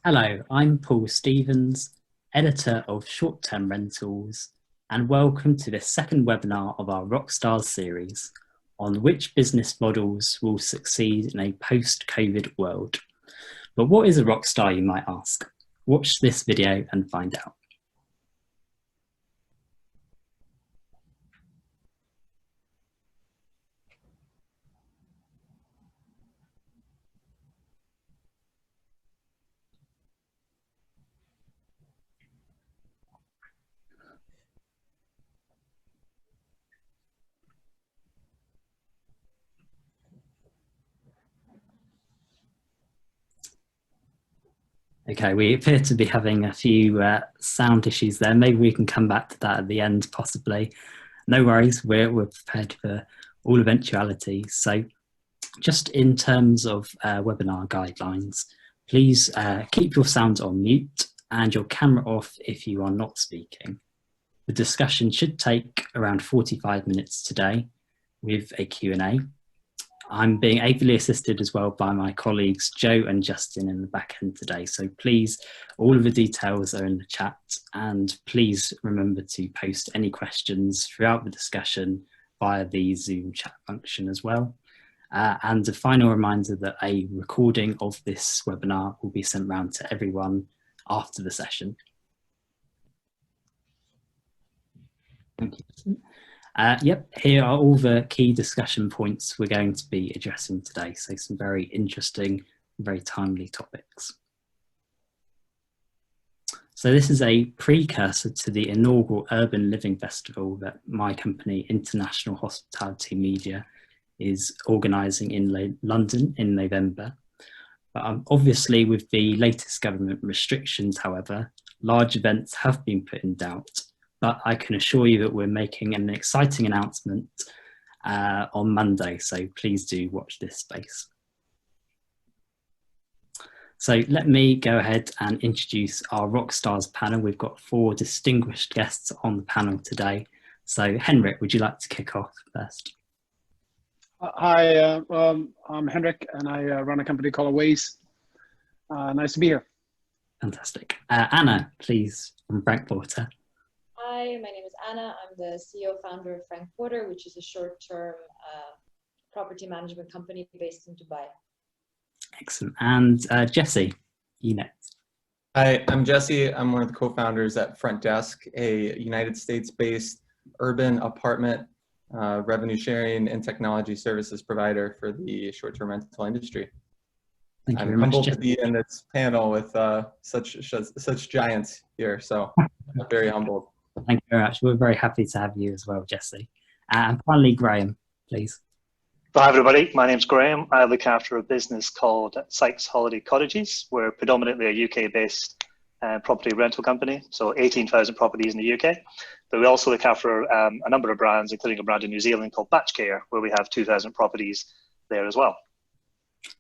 Hello, I'm Paul Stevens, editor of Short Term Rentals, and welcome to the second webinar of our RockSTRz series on which business models will succeed in a post-COVID world. But what is a rockstar, you might ask? Watch this video and find out. Okay, we appear to be having a few sound issues there. Maybe we can come back to that at the end, possibly. No worries, we're prepared for all eventualities. So just in terms of webinar guidelines, please keep your sound on mute and your camera off if you are not speaking. The discussion should take around 45 minutes today with a Q&A. I'm being ably assisted as well by my colleagues Joe and Justin in the back end today. So please, all of the details are in the chat, and please remember to post any questions throughout the discussion via the Zoom chat function as well. And a final reminder that a recording of this webinar will be sent round to everyone after the session. Thank you. Yep, here are all the key discussion points we're going to be addressing today. So some very interesting, very timely topics. So this is a precursor to the inaugural Urban Living Festival that my company, International Hospitality Media, is organising in London in November. But obviously with the latest government restrictions, however, large events have been put in doubt. But I can assure you that we're making an exciting announcement on Monday, so please do watch this space. So let me go ahead and introduce our RockSTRz panel. We've got 4 distinguished guests on the panel today. So Henrik, would you like to kick off first? Hi, I'm Henrik and I run a company called Awaze. Nice to be here. Fantastic. Anna, please, from Frankfurter. Hi, my name is Anna. I'm the CEO founder of Frankfurter, which is a short-term property management company based in Dubai. Excellent. And Jesse, you next. Hi, I'm Jesse. I'm one of the co-founders at Frontdesk, a United States-based urban apartment revenue sharing and technology services provider for the short-term rental industry. Thank you very I'm humbled much, to be in this panel with such giants here, so I'm very humbled. Thank you very much. We're very happy to have you as well, Jesse. And finally, Graham, please. Hi everybody, my name's Graham. I look after a business called Sykes Holiday Cottages. We're predominantly a UK-based property rental company, so 18,000 properties in the UK. But we also look after a number of brands, including a brand in New Zealand called Batch Care, where we have 2,000 properties there as well.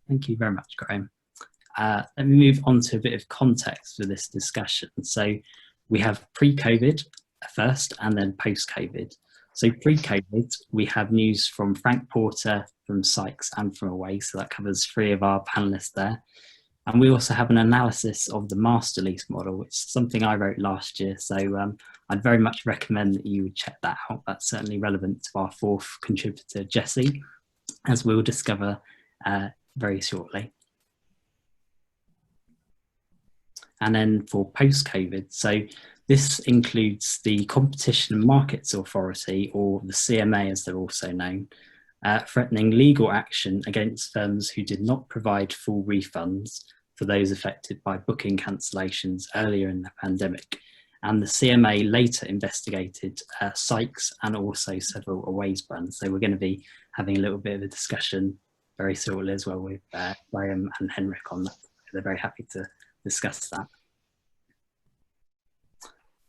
Thank you very much, Graham. Let me move on to a bit of context for this discussion. So we have pre-COVID first and then post-COVID. So pre-COVID, we have news from Frankfurter, from Sykes and from Awaze, so that covers 3 of our panelists there. And we also have an analysis of the master lease model, which is something I wrote last year. So I'd very much recommend that you would check that out. That's certainly relevant to our 4th contributor, Jesse, as we'll discover very shortly. And then for post-COVID, so this includes the Competition and Markets Authority, or the CMA as they're also known, threatening legal action against firms who did not provide full refunds for those affected by booking cancellations earlier in the pandemic. And the CMA later investigated Sykes and also several Awaze brands. So we're going to be having a little bit of a discussion very shortly as well with Graham and Henrik on that. They're very happy to discuss that.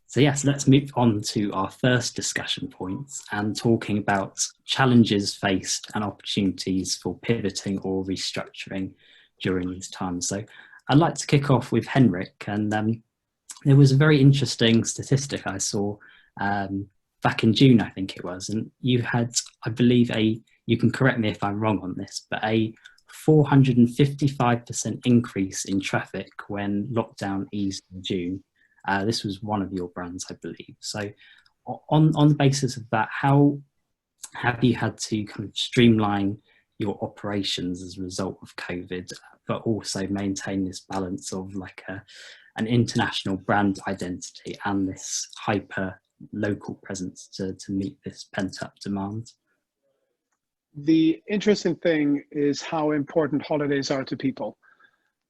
So yes, let's move on to our first discussion points and talking about challenges faced and opportunities for pivoting or restructuring during these times. So I'd like to kick off with Henrik, and there was a very interesting statistic I saw back in June, I think it was, and you had, I believe, you can correct me if I'm wrong on this, but a 455% increase in traffic when lockdown eased in June. This was one of your brands, I believe. So on the basis of that, how have you had to kind of streamline your operations as a result of COVID, but also maintain this balance of like an international brand identity and this hyper local presence to meet this pent up demand? The interesting thing is how important holidays are to people.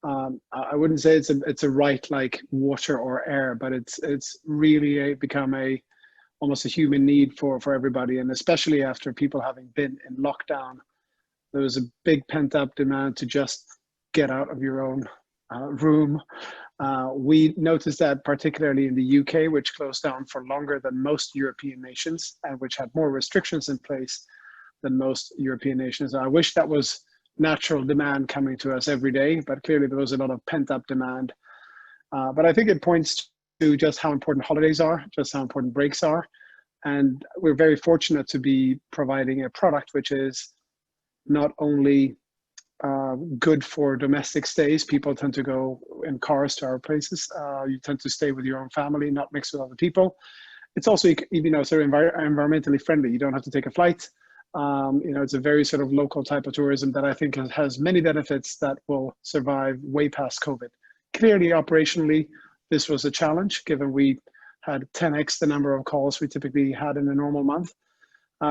I wouldn't say it's a right like water or air, but it's really become almost a human need for everybody, and especially after people having been in lockdown, there was a big pent up demand to just get out of your own room. We noticed that particularly in the UK, which closed down for longer than most European nations and which had more restrictions in place than most European nations. I wish that was natural demand coming to us every day, but clearly there was a lot of pent up demand. But I think it points to just how important holidays are, just how important breaks are. And we're very fortunate to be providing a product which is not only good for domestic stays. People tend to go in cars to our places. You tend to stay with your own family, not mix with other people. It's also, you know, sort of environmentally friendly. You don't have to take a flight. You know, it's a very sort of local type of tourism that I think has many benefits that will survive way past COVID. Clearly, operationally, this was a challenge, given we had 10x the number of calls we typically had in a normal month.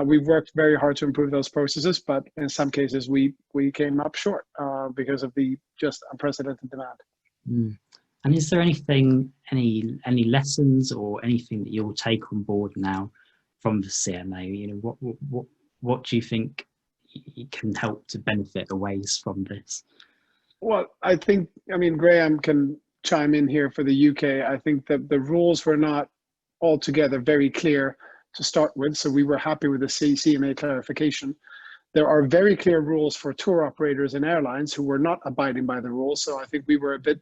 We've worked very hard to improve those processes, but in some cases we came up short because of the just unprecedented demand. Mm. And is there anything, any lessons or anything that you'll take on board now from the CMA? You know, what do you think can help to benefit Awaze from this? Well, I think, I mean, Graham can chime in here for the UK. I think that the rules were not altogether very clear to start with, so we were happy with the CMA clarification. There are very clear rules for tour operators and airlines who were not abiding by the rules, so I think we were a bit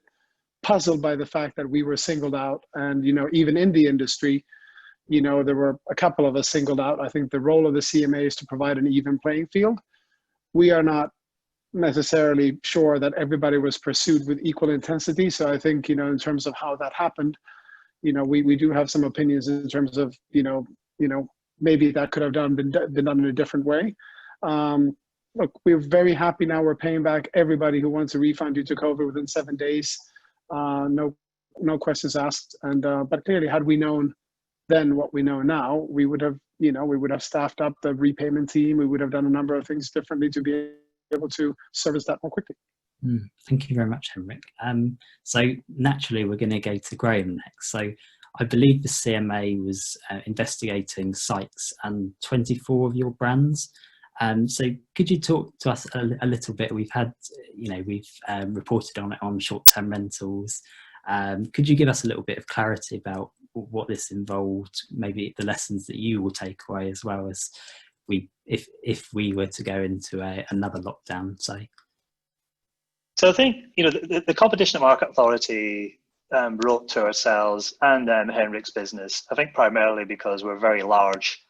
puzzled by the fact that we were singled out. And, you know, even in the industry, you know, there were a couple of us singled out. I think the role of the CMA is to provide an even playing field. We are not necessarily sure that everybody was pursued with equal intensity. So I think, you know, in terms of how that happened, you know, we do have some opinions in terms of, you know, maybe that could have been done in a different way. Look, we're very happy now. We're paying back everybody who wants a refund due to COVID within 7 days. No questions asked. And but clearly, had we known then what we know now, we would have, you know, we would have staffed up the repayment team. We would have done a number of things differently to be able to service that more quickly. Thank you very much, Henrik. So naturally, we're going to go to Graham next. So I believe the CMA was investigating Sykes and 24 of your brands. So could you talk to us a little bit? We've had, you know, we've reported on it on short-term rentals. Could you give us a little bit of clarity about what this involved, maybe the lessons that you will take away, as well as if we were to go into another lockdown, say? So I think, you know, the Competition and Market Authority wrote to ourselves and Henrik's business, I think primarily because we're very large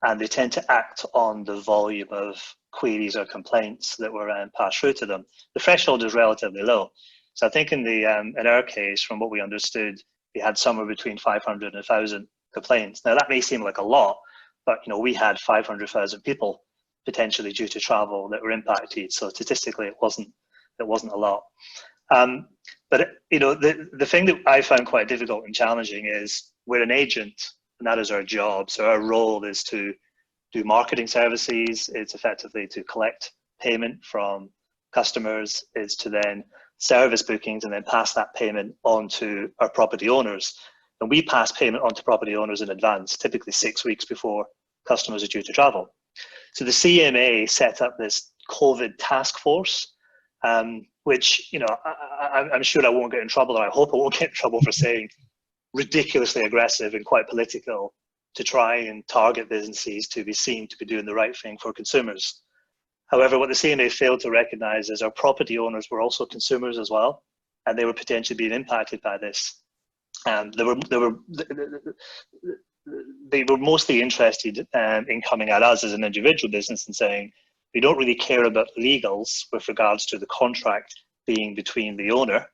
and they tend to act on the volume of queries or complaints that were passed through to them. The threshold is relatively low. So I think in our case, from what we understood, we had somewhere between 500 and 1,000 complaints. Now that may seem like a lot, but you know, we had 500,000 people potentially due to travel that were impacted. So statistically, it wasn't a lot. But you know, the thing that I found quite difficult and challenging is we're an agent, and that is our job. So our role is to do marketing services. It's effectively to collect payment from customers. It's to then service bookings and then pass that payment on to our property owners. And we pass payment on to property owners in advance, typically 6 weeks before customers are due to travel. So the CMA set up this COVID task force, which, you know, I'm sure I won't get in trouble, or I hope I won't get in trouble for saying ridiculously aggressive and quite political, to try and target businesses to be seen to be doing the right thing for consumers. However, what the CMA failed to recognize is our property owners were also consumers as well, and they were potentially being impacted by this. And they were mostly interested in coming at us as an individual business and saying, We don't really care about legals with regards to the contract being between the owner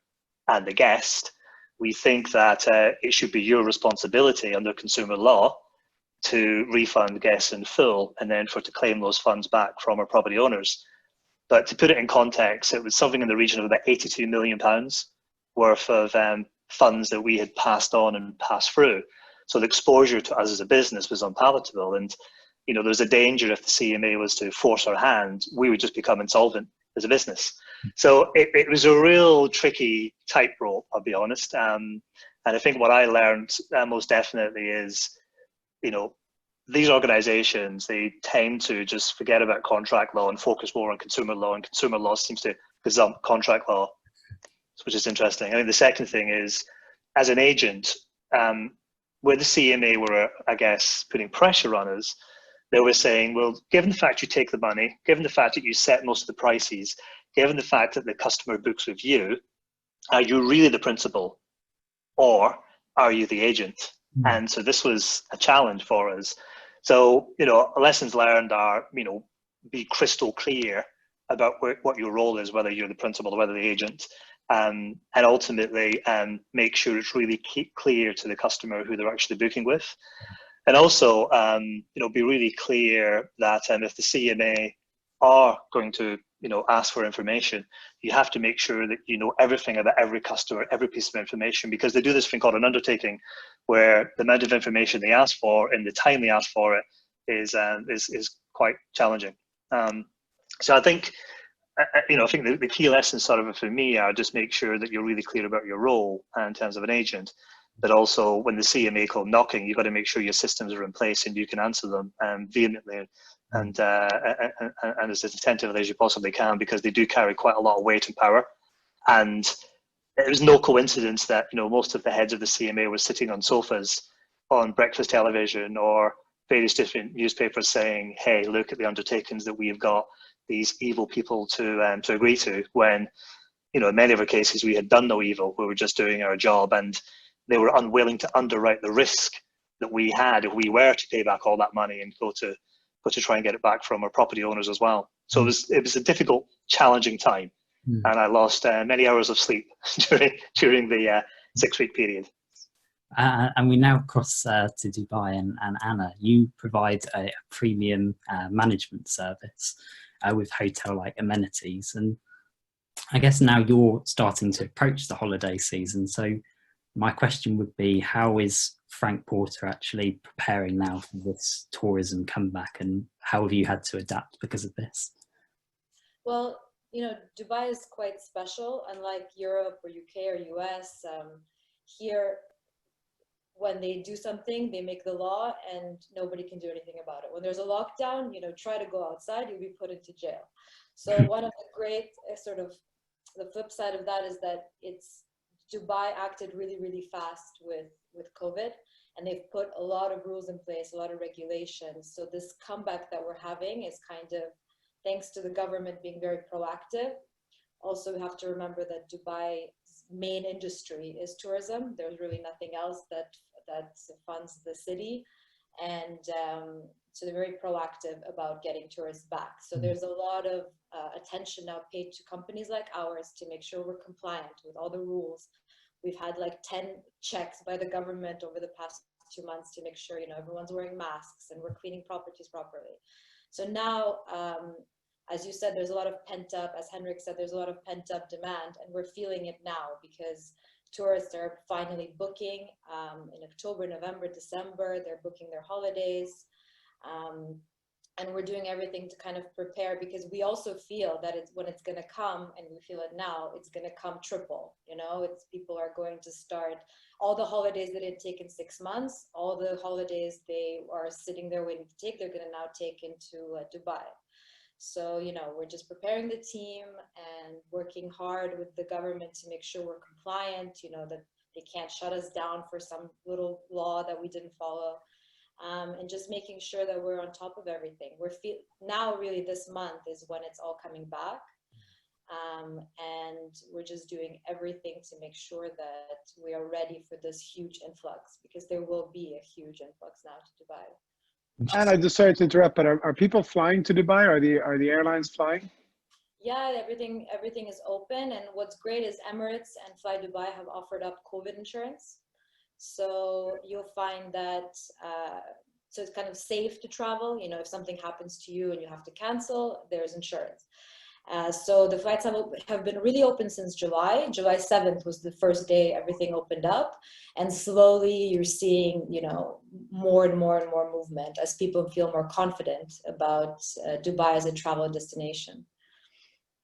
and the guest. We think that it should be your responsibility under consumer law to refund guests in full, and then to claim those funds back from our property owners. But to put it in context, it was something in the region of about £82 million worth of funds that we had passed on and passed through. So the exposure to us as a business was unpalatable. And you know, there's a danger if the CMA was to force our hand, we would just become insolvent as a business. So it was a real tricky tightrope, I'll be honest. And I think what I learned most definitely is, you know, these organizations, they tend to just forget about contract law and focus more on consumer law, and consumer law seems to gazump contract law, which is interesting. I think the second thing is, as an agent, where the CMA were, I guess, putting pressure on us, they were saying, well, given the fact you take the money, given the fact that you set most of the prices, given the fact that the customer books with you, are you really the principal, or are you the agent? And so this was a challenge for us. So, you know, lessons learned are, you know, be crystal clear about what your role is, whether you're the principal or whether the agent, and ultimately make sure it's really clear to the customer who they're actually booking with. And also, you know, be really clear that if the CMA are going to, you know, ask for information, you have to make sure that you know everything about every customer, every piece of information, because they do this thing called an undertaking, where the amount of information they ask for and the time they ask for it is quite challenging. So I think, you know, I think the key lessons sort of for me are just make sure that you're really clear about your role in terms of an agent, but also when the CMA come knocking, you've got to make sure your systems are in place and you can answer them vehemently and as attentively as you possibly can, because they do carry quite a lot of weight and power. And it was no coincidence that, you know, most of the heads of the CMA were sitting on sofas on breakfast television or various different newspapers saying, hey, look at the undertakings that we've got these evil people to agree to, when, you know, in many of our cases we had done no evil, we were just doing our job, and they were unwilling to underwrite the risk that we had if we were to pay back all that money and go to try and get it back from our property owners as well. So it was a difficult, challenging time, and I lost many hours of sleep during the 6-week period. And we now cross to Dubai, and Anna, you provide a premium management service with hotel-like amenities, and I guess now you're starting to approach the holiday season. So my question would be, how is Frank Porter actually preparing now for this tourism comeback, and how have you had to adapt because of this? Well, you know, Dubai is quite special, unlike Europe or UK or US. Here, when they do something, they make the law and nobody can do anything about it. When there's a lockdown, you know, try to go outside, you'll be put into jail. So one of the great sort of the flip side of that is that Dubai acted really, really fast with COVID, and they've put a lot of rules in place, a lot of regulations. So this comeback that we're having is kind of thanks to the government being very proactive. Also, we have to remember that Dubai's main industry is tourism. There's really nothing else that funds the city. And so they're very proactive about getting tourists back. So there's a lot of attention now paid to companies like ours to make sure we're compliant with all the rules. We've had like 10 checks by the government over the past 2 months to make sure, you know, everyone's wearing masks and we're cleaning properties properly. So now, as you said, there's a lot of pent up, as Henrik said, there's a lot of pent up demand, and we're feeling it now because tourists are finally booking in October, November, December, they're booking their holidays. And we're doing everything to kind of prepare, because we also feel that when it's going to come, and we feel it now, it's going to come triple. You know, people are going to start all the holidays that it take in 6 months, all the holidays they are sitting there waiting to take, they're going to now take into Dubai. So, you know, we're just preparing the team and working hard with the government to make sure we're compliant, you know, that they can't shut us down for some little law that we didn't follow. And just making sure that we're on top of everything. Now really this month is when it's all coming back. And we're just doing everything to make sure that we are ready for this huge influx, because there will be a huge influx now to Dubai. And I just sorry to interrupt, but are people flying to Dubai? Are the airlines flying? Yeah, everything is open, and what's great is Emirates and Fly Dubai have offered up COVID insurance, so you'll find that so it's kind of safe to travel. You know, if something happens to you and you have to cancel, there's insurance. So the flights have been really open since July. July 7th was the first day everything opened up, and slowly you're seeing, you know, more and more and more movement as people feel more confident about Dubai as a travel destination.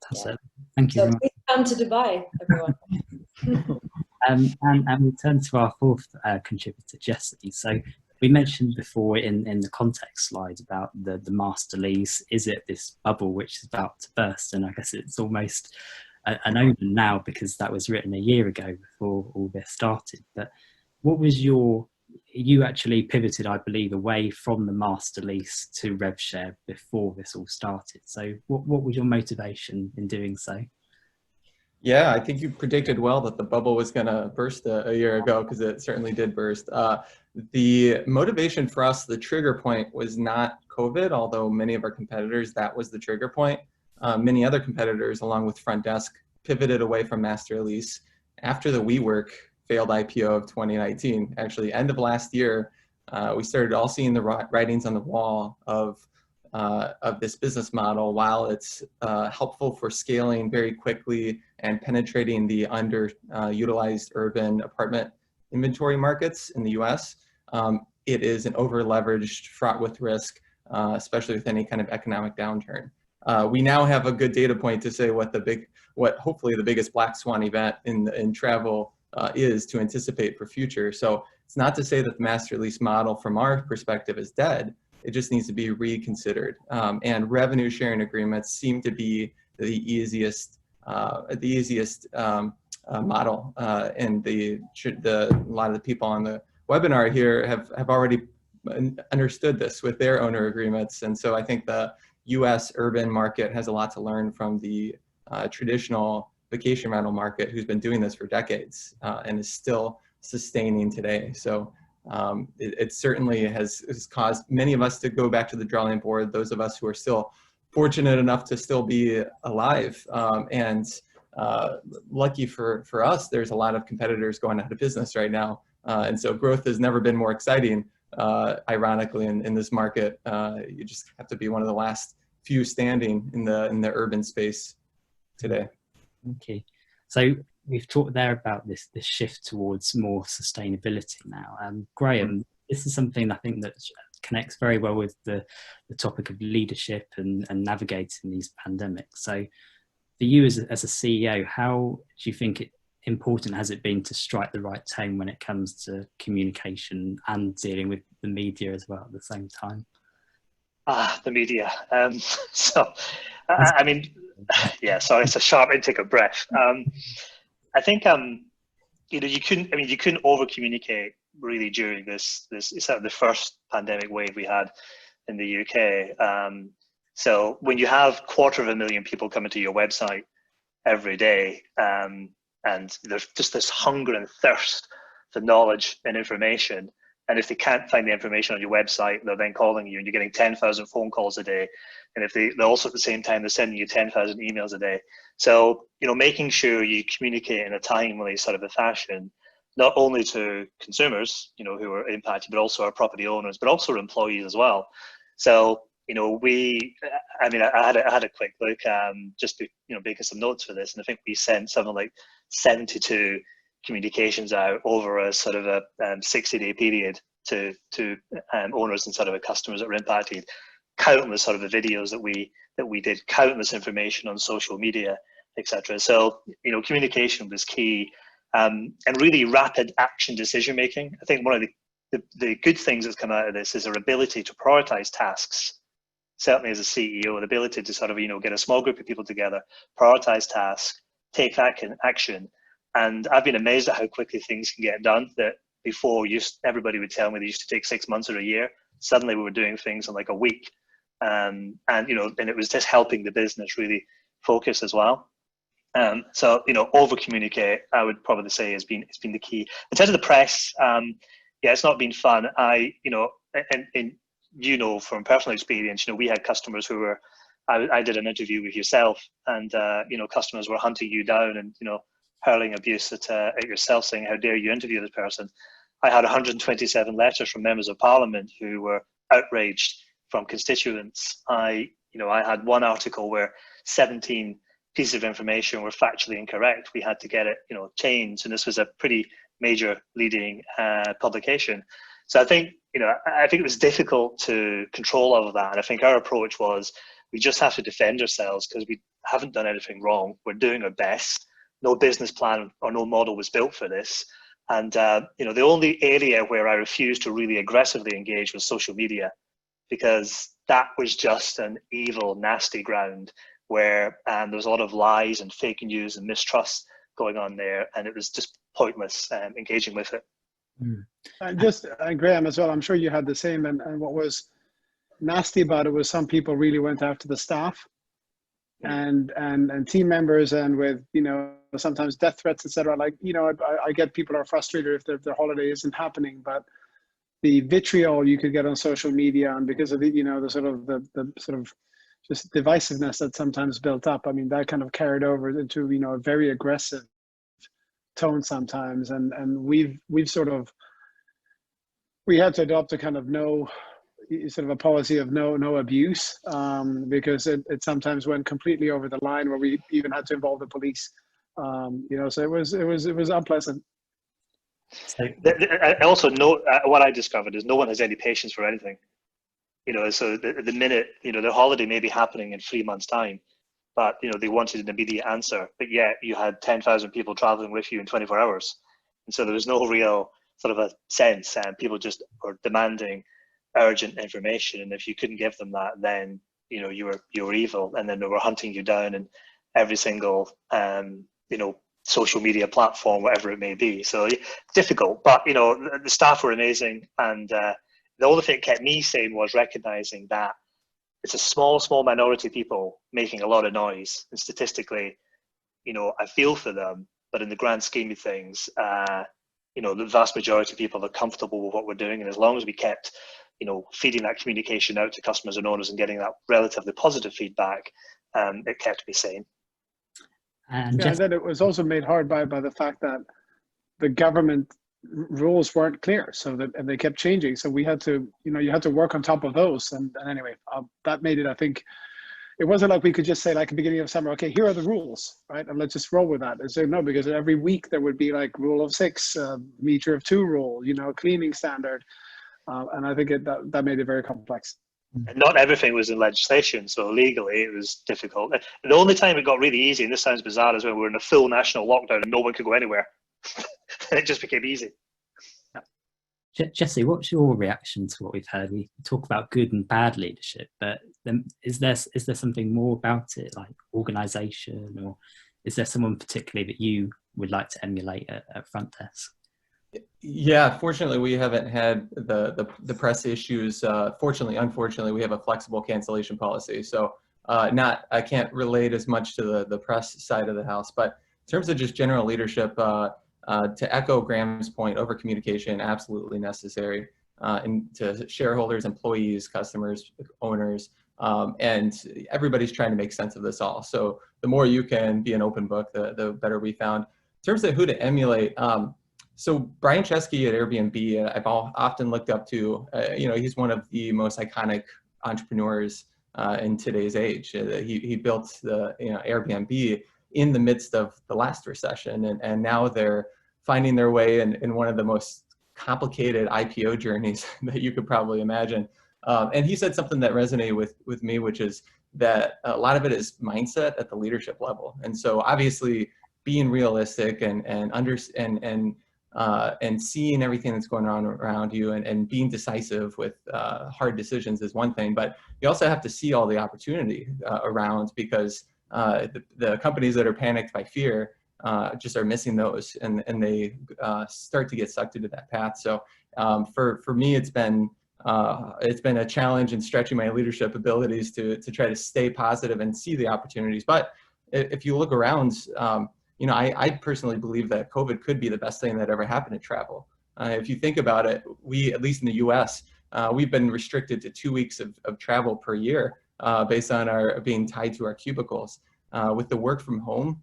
That's Yeah. it. Thank you So very much. please come to Dubai, everyone. And we turn to our fourth contributor, Jessie. So we mentioned before in the context slide about the master lease. Is it this bubble which is about to burst? And I guess it's almost an omen now, because that was written a year ago before all this started. But what was you actually pivoted, I believe, away from the master lease to rev share before this all started. So what was your motivation in doing so? Yeah, I think you predicted well that the bubble was going to burst a year ago, because it certainly did burst. The motivation for us, the trigger point, was not COVID, although many of our competitors, that was the trigger point. Many other competitors, along with Frontdesk, pivoted away from master lease after the WeWork failed IPO of 2019. Actually, end of last year, we started all seeing the writings on the wall of this business model. While it's helpful for scaling very quickly and penetrating the underutilized urban apartment inventory markets in the US, it is an over-leveraged, fraught with risk, especially with any kind of economic downturn. We now have a good data point to say what hopefully the biggest black swan event in travel is to anticipate for future. So it's not to say that the master lease model from our perspective is dead. It just needs to be reconsidered. And revenue sharing agreements seem to be the easiest model. And a lot of the people on the webinar here have already understood this with their owner agreements. And so I think the US urban market has a lot to learn from the traditional vacation rental market, who's been doing this for decades and is still sustaining today. So it certainly has caused many of us to go back to the drawing board, those of us who are still fortunate enough to still be alive. And lucky for us, there's a lot of competitors going out of business right now. And so growth has never been more exciting, ironically, in this market. You just have to be one of the last few standing in the urban space today. Okay. So we've talked there about this shift towards more sustainability now. Graham, this is something I think that connects very well with the topic of leadership and navigating these pandemics. So for you as a CEO, how do you think important has it been to strike the right tone when it comes to communication and dealing with the media as well at the same time? The media. I mean, yeah, sorry, it's a sharp intake of breath. I think, you know, you couldn't over communicate really during this sort of the first pandemic wave we had in the UK. So when you have 250,000 people coming to your website every day, and there's just this hunger and thirst for knowledge and information, and if they can't find the information on your website, they're then calling you, and you're getting 10,000 phone calls a day. And if they're also at the same time, they're sending you 10,000 emails a day. So, you know, making sure you communicate in a timely sort of a fashion, not only to consumers, you know, who are impacted, but also our property owners, but also our employees as well. So, you know, I had a quick look, just to, you know, making some notes for this, and I think we sent something like 72 communications out over a sort of a 60-day period to owners and sort of customers that were impacted. Countless sort of the videos that we did, countless information on social media, etc. So, you know, communication was key, and really rapid action decision making. I think one of the good things that's come out of this is our ability to prioritize tasks. Certainly as a CEO, the ability to sort of, you know, get a small group of people together, prioritize tasks, take action. And I've been amazed at how quickly things can get done, that before everybody would tell me they used to take 6 months or a year. Suddenly we were doing things in like a week. And, you know, and it was just helping the business really focus as well. So, you know, over communicate, I would probably say it's been the key. In terms of the press, yeah, it's not been fun. You know, and you know from personal experience, you know, we had customers who were, I did an interview with yourself, and you know, customers were hunting you down and, you know, hurling abuse at yourself, saying, how dare you interview this person. I had 127 letters from members of parliament who were outraged, from constituents. I had one article where 17 pieces of information were factually incorrect. We had to get it, you know, changed, and this was a pretty major leading publication. So I think, you know, I think it was difficult to control all of that. And I think our approach was, we just have to defend ourselves because we haven't done anything wrong. We're doing our best. No business plan or no model was built for this. And, you know, the only area where I refused to really aggressively engage was social media, because that was just an evil, nasty ground where there was a lot of lies and fake news and mistrust going on there. And it was just pointless engaging with it. And Graham as well, I'm sure you had the same. And what was nasty about it was some people really went after the staff and team members, and with, you know, sometimes death threats, etc. Like, you know, I get people are frustrated if their holiday isn't happening, but the vitriol you could get on social media, and because of the, you know, the sort of just divisiveness that sometimes built up, I mean, that kind of carried over into, you know, a very aggressive tone sometimes, and we had to adopt a kind of sort of a policy of no abuse, because it sometimes went completely over the line, where we even had to involve the police, you know, so it was unpleasant. I also know what I discovered is no one has any patience for anything, you know. So the minute, you know, the holiday may be happening in 3 months' time, but, you know, they wanted an immediate answer, but yet you had 10,000 people traveling with you in 24 hours. And so there was no real sort of a sense, and people just were demanding urgent information. And if you couldn't give them that, then, you know, you were evil, and then they were hunting you down in every single, you know, social media platform, whatever it may be. So difficult, but, you know, the staff were amazing. And the only thing that kept me sane was recognizing that it's a small minority of people making a lot of noise. And statistically, you know, I feel for them, but in the grand scheme of things, you know, the vast majority of people are comfortable with what we're doing. And as long as we kept, you know, feeding that communication out to customers and owners and getting that relatively positive feedback, it kept me sane. And yeah, and then it was also made hard by the fact that the government rules weren't clear, so and they kept changing. So we had to, you know, you had to work on top of those. And anyway, that made it, I think, it wasn't like we could just say, like, at the beginning of summer, okay, here are the rules, right? And let's just roll with that. And so no, because every week there would be like rule of 6, meter of 2 rule, you know, cleaning standard. And I think that made it very complex. And not everything was in legislation, so legally it was difficult. And the only time it got really easy, and this sounds bizarre, is when we were in a full national lockdown and no one could go anywhere. And it just became easy. Jesse, what's your reaction to what we've heard? We talk about good and bad leadership, but then is there something more about it, like organisation, or is there someone particularly that you would like to emulate at Frontdesk? Yeah, fortunately, we haven't had the press issues. Fortunately, unfortunately, we have a flexible cancellation policy. So I can't relate as much to the press side of the house, but in terms of just general leadership, to echo Graham's point, over communication, absolutely necessary, and to shareholders, employees, customers, owners, and everybody's trying to make sense of this all. So the more you can be an open book, the better we found. In terms of who to emulate, so Brian Chesky at Airbnb, I've often looked up to. You know, he's one of the most iconic entrepreneurs in today's age. He built the Airbnb in the midst of the last recession, and now they're finding their way in one of the most complicated IPO journeys that you could probably imagine. And he said something that resonated with me, which is that a lot of it is mindset at the leadership level. And so obviously being realistic and seeing everything that's going on around you and being decisive with hard decisions is one thing, but you also have to see all the opportunity around, because the companies that are panicked by fear just are missing those, and they start to get sucked into that path. So for me, it's been a challenge in stretching my leadership abilities to try to stay positive and see the opportunities. But if you look around, you know, I personally believe that COVID could be the best thing that ever happened to travel. If you think about it, we, at least in the US, we've been restricted to 2 weeks of travel per year based on our being tied to our cubicles. With the work from home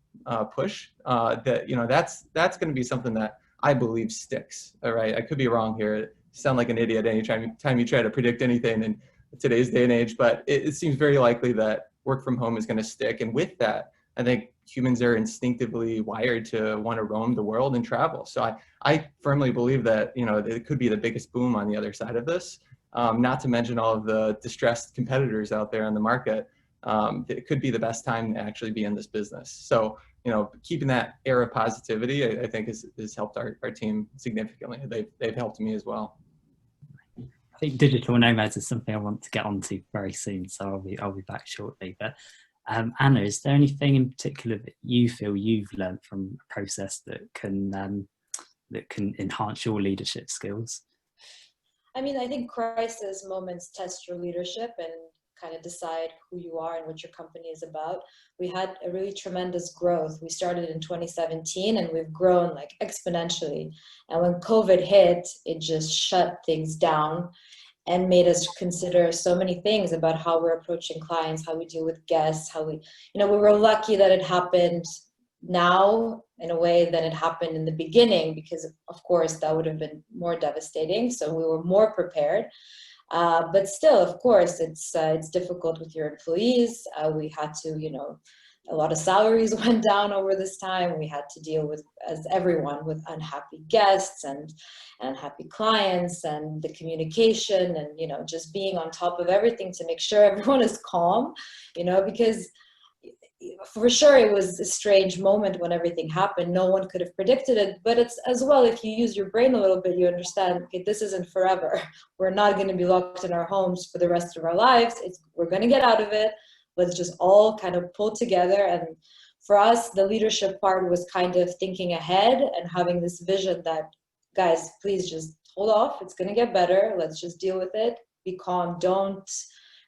push, that's going to be something that I believe sticks. All right, I could be wrong here. You sound like an idiot anytime you try to predict anything in today's day and age, but it seems very likely that work from home is going to stick. And with that, I think humans are instinctively wired to want to roam the world and travel. So I firmly believe that, it could be the biggest boom on the other side of this. Not to mention all of the distressed competitors out there on the market. It could be the best time to actually be in this business. So, keeping that air of positivity, I think has helped our team significantly. They've helped me as well. I think digital nomads is something I want to get onto very soon, so I'll be back shortly. But Anna, is there anything in particular that you feel you've learned from a process that can enhance your leadership skills? I mean, I think crisis moments test your leadership and kind of decide who you are and what your company is about. We had a really tremendous growth. We started in 2017 and we've grown like exponentially. And when COVID hit, it just shut things down and made us consider so many things about how we're approaching clients, how we deal with guests, how we were lucky that it happened now in a way than it happened in the beginning, because of course that would have been more devastating. So we were more prepared. But still, of course, it's difficult with your employees. We had to, a lot of salaries went down over this time. We had to deal with, as everyone, with unhappy guests and unhappy clients, and the communication and, just being on top of everything to make sure everyone is calm, because for sure it was a strange moment when everything happened. No one could have predicted it, but it's as well, if you use your brain a little bit, you understand, okay, this isn't forever. We're not going to be locked in our homes for the rest of our lives. We're going to get out of it. Let's just all kind of pull together. And for us, the leadership part was kind of thinking ahead and having this vision that, guys, please just hold off. It's going to get better. Let's just deal with it. Be calm. Don't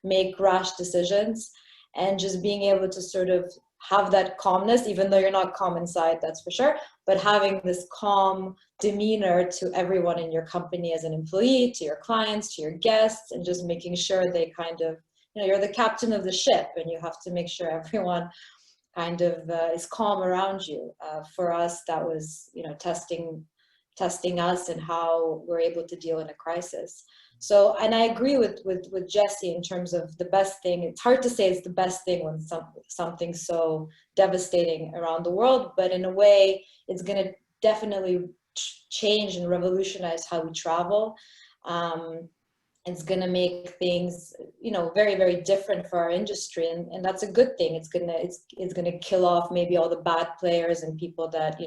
make rash decisions. And just being able to sort of have that calmness, even though you're not calm inside, that's for sure, but having this calm demeanor to everyone in your company as an employee, to your clients, to your guests, and just making sure they kind of, you're the captain of the ship and you have to make sure everyone kind of is calm around you. For us, that was, testing us and how we're able to deal in a crisis. So, and I agree with Jesse in terms of the best thing. It's hard to say it's the best thing when something so devastating around the world, but in a way, it's going to definitely change and revolutionize how we travel. It's going to make things, very, very different for our industry, and that's a good thing. It's going to kill off maybe all the bad players and people that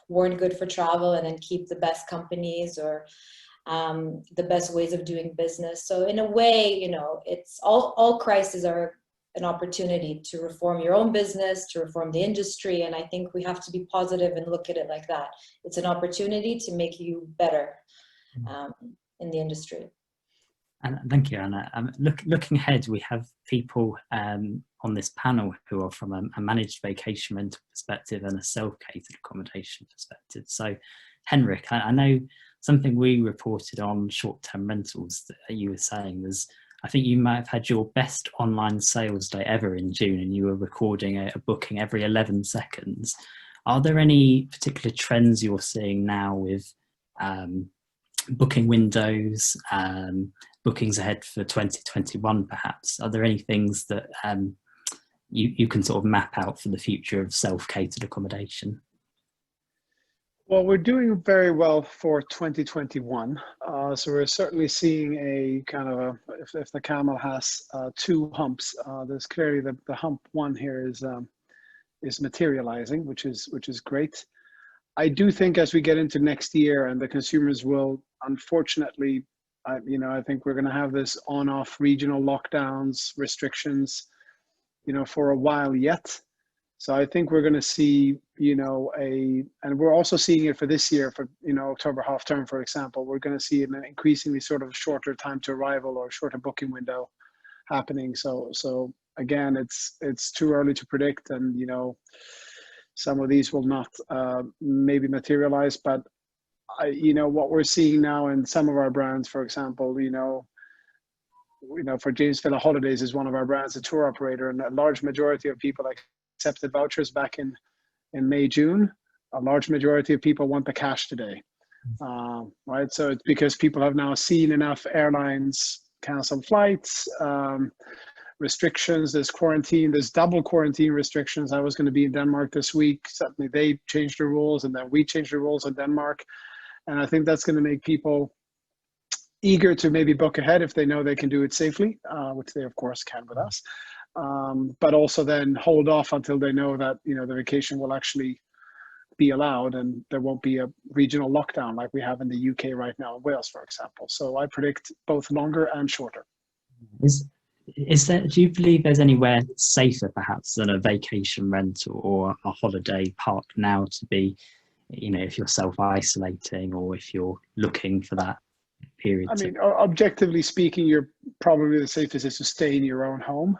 weren't good for travel, and then keep the best companies or the best ways of doing business. So in a way, it's all crises are an opportunity to reform your own business, to reform the industry. And I think we have to be positive and look at it like that. It's an opportunity to make you better in the industry. And thank you, Anna. Looking ahead, we have people on this panel who are from a managed vacation rental perspective and a self-catered accommodation perspective. So Henrik, I know something we reported on short-term rentals that you were saying was, I think you might have had your best online sales day ever in June, and you were recording a booking every 11 seconds. Are there any particular trends you're seeing now with booking windows, bookings ahead for 2021 perhaps? Are there any things that you can sort of map out for the future of self-catered accommodation? Well, we're doing very well for 2021. So we're certainly seeing a kind of if the camel has two humps, there's clearly the hump one here is materializing, which is great. I do think as we get into next year and the consumers will, unfortunately, I think we're going to have this on-off regional lockdowns, restrictions, for a while yet. So I think we're going to see, and we're also seeing it for this year, for, October half term, for example, we're going to see an increasingly sort of shorter time to arrival or shorter booking window happening. So again, it's too early to predict, and, some of these will not maybe materialize, but what we're seeing now in some of our brands, for example, for James Villa Holidays is one of our brands, a tour operator, and a large majority of people accepted vouchers back in May, June. A large majority of people want the cash today, right? So it's because people have now seen enough airlines cancel flights, restrictions, there's quarantine, there's double quarantine restrictions. I was going to be in Denmark this week. Suddenly they changed the rules, and then we changed the rules in Denmark. And I think that's going to make people eager to maybe book ahead if they know they can do it safely, which they of course can with us. But also then hold off until they know that, the vacation will actually be allowed and there won't be a regional lockdown like we have in the UK right now in Wales, for example. So I predict both longer and shorter. Is there, do you believe there's anywhere safer perhaps than a vacation rental or a holiday park now to be, if you're self-isolating or if you're looking for that period? I mean, objectively speaking, you're probably the safest is to stay in your own home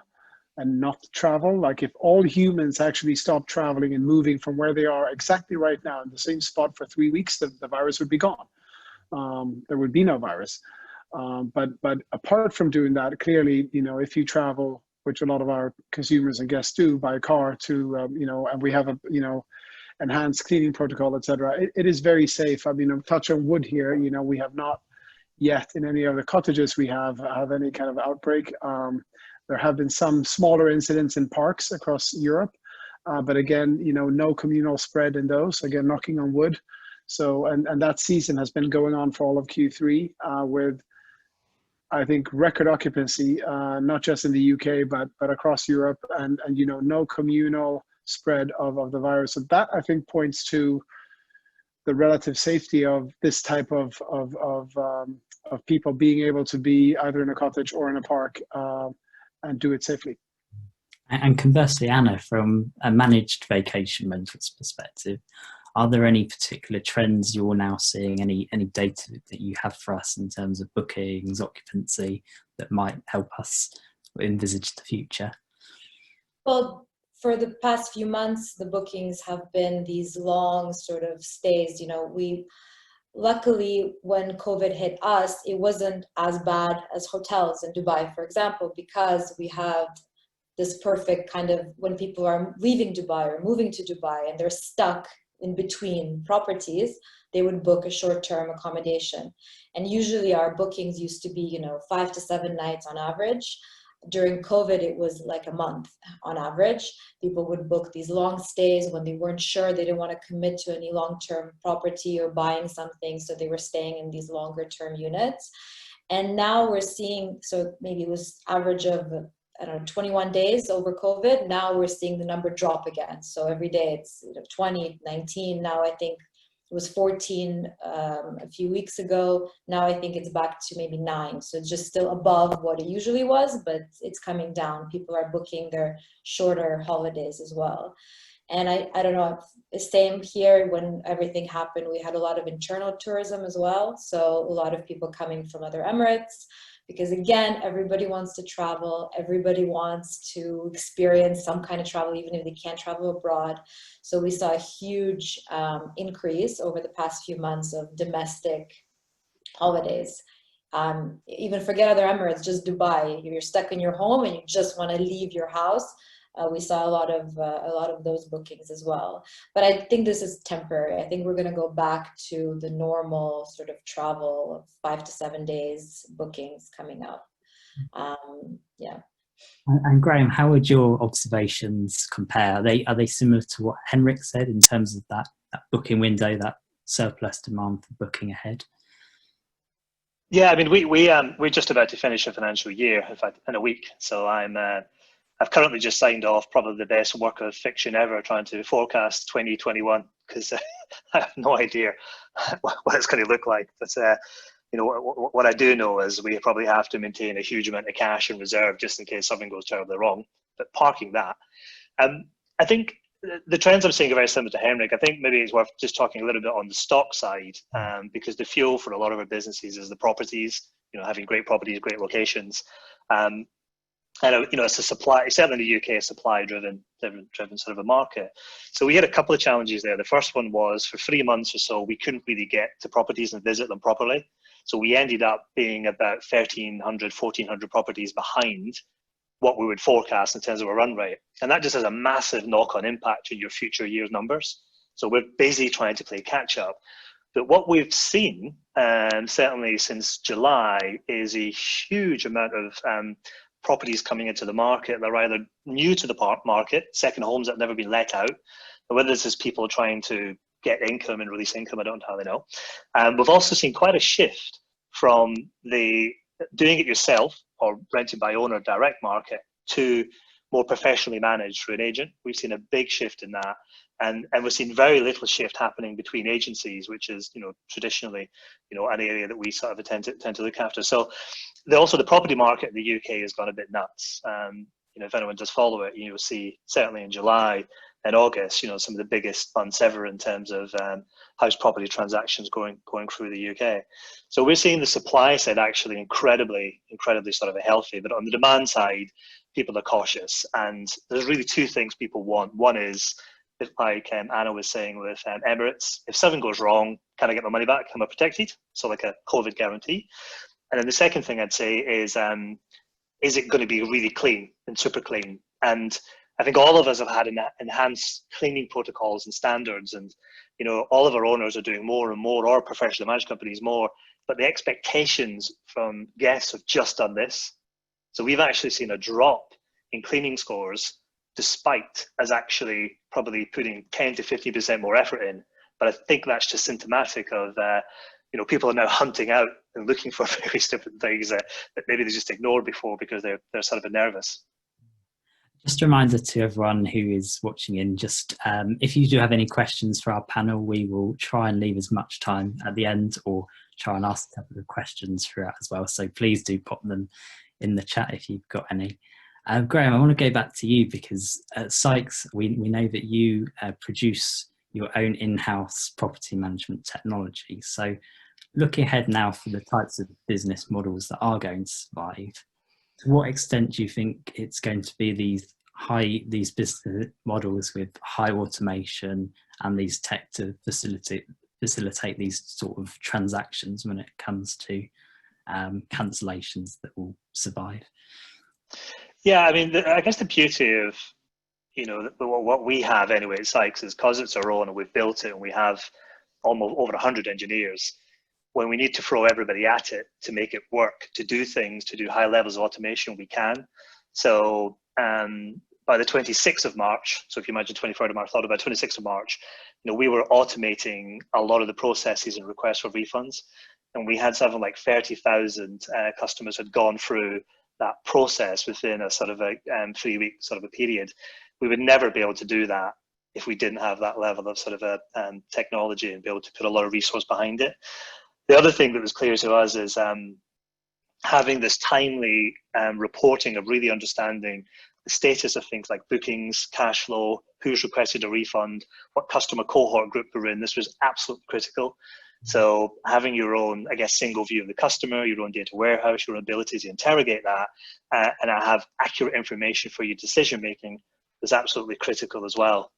and not travel. Like if all humans actually stop traveling and moving from where they are exactly right now in the same spot for 3 weeks, the virus would be gone. There would be no virus. But apart from doing that, clearly, if you travel, which a lot of our consumers and guests do by car to, and we have a, enhanced cleaning protocol, etc. It is very safe. I mean, touch on wood here, we have not yet in any of the cottages we have any kind of outbreak. There have been some smaller incidents in parks across Europe, but again, no communal spread in those. Again, knocking on wood. So, and that season has been going on for all of Q3 with, I think, record occupancy, not just in the UK, but across Europe, and no communal spread of the virus. So that, I think, points to the relative safety of this type of people being able to be either in a cottage or in a park and do it safely. And conversely, Anna, from a managed vacation rentals perspective, are there any particular trends you're now seeing, any data that you have for us in terms of bookings, occupancy, that might help us envisage the future? Well, for the past few months, the bookings have been these long sort of stays. Luckily, when COVID hit us, it wasn't as bad as hotels in Dubai, for example, because we have this perfect kind of, when people are leaving Dubai or moving to Dubai and they're stuck in between properties, they would book a short-term accommodation. And usually our bookings used to be, 5 to 7 nights on average. During COVID, it was like a month on average. People would book these long stays when they weren't sure, they didn't want to commit to any long-term property or buying something, so they were staying in these longer-term units. And now we're seeing, so maybe it was average of, 21 days over COVID. Now we're seeing the number drop again. So every day it's 20, 19. Now I think it was 14 a few weeks ago. Now I think it's back to maybe 9. So it's just still above what it usually was, but it's coming down. People are booking their shorter holidays as well. And I don't know, the same here. When everything happened, we had a lot of internal tourism as well. So a lot of people coming from other Emirates, because again, everybody wants to travel. Everybody wants to experience some kind of travel, even if they can't travel abroad. So we saw a huge increase over the past few months of domestic holidays. Even forget other Emirates, just Dubai. If you're stuck in your home and you just want to leave your house, we saw a lot of those bookings as well. But I think this is temporary. I think we're going to go back to the normal sort of travel of 5 to 7 days bookings coming up. Yeah. And Graham, how would your observations compare? Are they similar to what Henrik said in terms of that booking window, that surplus demand for booking ahead? Yeah, I mean, we're just about to finish a financial year, in fact, in a week. So I've currently just signed off probably the best work of fiction ever, trying to forecast 2021, because I have no idea what it's going to look like. But what I do know is we probably have to maintain a huge amount of cash in reserve just in case something goes terribly wrong. But parking that, I think the trends I'm seeing are very similar to Henrik. I think maybe it's worth just talking a little bit on the stock side, because the fuel for a lot of our businesses is the properties. Having great properties, great locations. And it's a supply, certainly in the UK, a supply-driven sort of a market. So we had a couple of challenges there. The first one was for 3 months or so, we couldn't really get to properties and visit them properly. So we ended up being about 1,300, 1,400 properties behind what we would forecast in terms of a run rate. And that just has a massive knock-on impact on your future year's numbers. So we're busy trying to play catch up. But what we've seen, certainly since July, is a huge amount of properties coming into the market that are either new to the market, second homes that have never been let out, or whether this is people trying to get income and release income, I don't entirely know. We've also seen quite a shift from the doing it yourself or renting by owner direct market to more professionally managed through an agent. We've seen a big shift in that. And we've seen very little shift happening between agencies, which is, traditionally, an area that we sort of tend to look after. So also the property market in the UK has gone a bit nuts. If anyone does follow it, you'll see certainly in July and August, some of the biggest months ever in terms of house property transactions going through the UK. So we're seeing the supply side actually incredibly sort of healthy, but on the demand side, people are cautious. And there's really two things people want. One is, like Anna was saying with Emirates, if something goes wrong, can I get my money back? Am I protected? So like a COVID guarantee. And then the second thing I'd say is it going to be really clean and super clean? And I think all of us have had enhanced cleaning protocols and standards, and all of our owners are doing more and more, or professional managed companies more, but the expectations from guests have just done this. So we've actually seen a drop in cleaning scores, despite us actually probably putting 10 to 50% more effort in. But I think that's just symptomatic of people are now hunting out and looking for various different things that maybe they just ignored before because they're sort of nervous. Just a reminder to everyone who is watching in, just if you do have any questions for our panel, we will try and leave as much time at the end or try and ask a couple of questions throughout as well. So please do pop them in the chat if you've got any. Graham, I want to go back to you because at Sykes, we know that you produce your own in-house property management technology. So looking ahead now for the types of business models that are going to survive, to what extent do you think it's going to be these business models with high automation and these tech to facilitate these sort of transactions when it comes to cancellations that will survive? Yeah, I mean, I guess the beauty of what we have anyway at Sykes is because it's our own and we've built it and we have almost over 100 engineers. When we need to throw everybody at it to make it work, to do things, to do high levels of automation, we can. So by the 26th of March, so if you imagine 23rd of March, thought about 26th of March, we were automating a lot of the processes and requests for refunds. And we had something like 30,000 customers had gone through that process within a sort of a 3-week sort of a period. We would never be able to do that if we didn't have that level of sort of a technology and be able to put a lot of resource behind it. The other thing that was clear to us is having this timely reporting of really understanding the status of things like bookings, cash flow, who's requested a refund, what customer cohort group we're in. This was absolutely critical. So having your own, I guess, single view of the customer, your own data warehouse, your own ability to interrogate that, and have accurate information for your decision making is absolutely critical as well.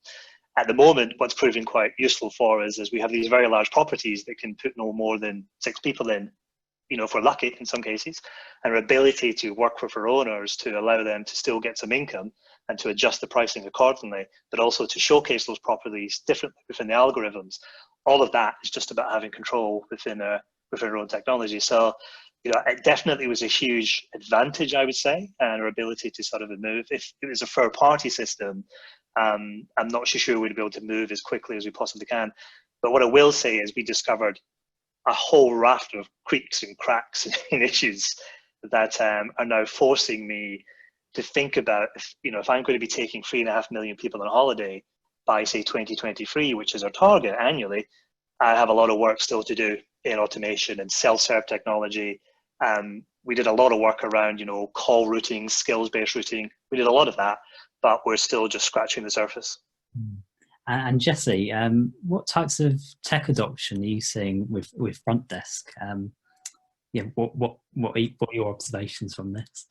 At the moment, what's proving quite useful for us is we have these very large properties that can put no more than 6 people in, if we're lucky in some cases, and our ability to work with our owners to allow them to still get some income and to adjust the pricing accordingly, but also to showcase those properties differently within the algorithms. All of that is just about having control within our own technology. So, it definitely was a huge advantage, I would say, and our ability to sort of move. If it was a third-party system, I'm not so sure we'd be able to move as quickly as we possibly can. But what I will say is we discovered a whole raft of creaks and cracks and issues that are now forcing me to think about if I'm going to be taking 3.5 million people on holiday by say 2023, which is our target annually, I have a lot of work still to do in automation and self-serve technology. We did a lot of work around, call routing, skills-based routing. We did a lot of that, but we're still just scratching the surface. And Jesse, what types of tech adoption are you seeing with Frontdesk? What are your observations from this?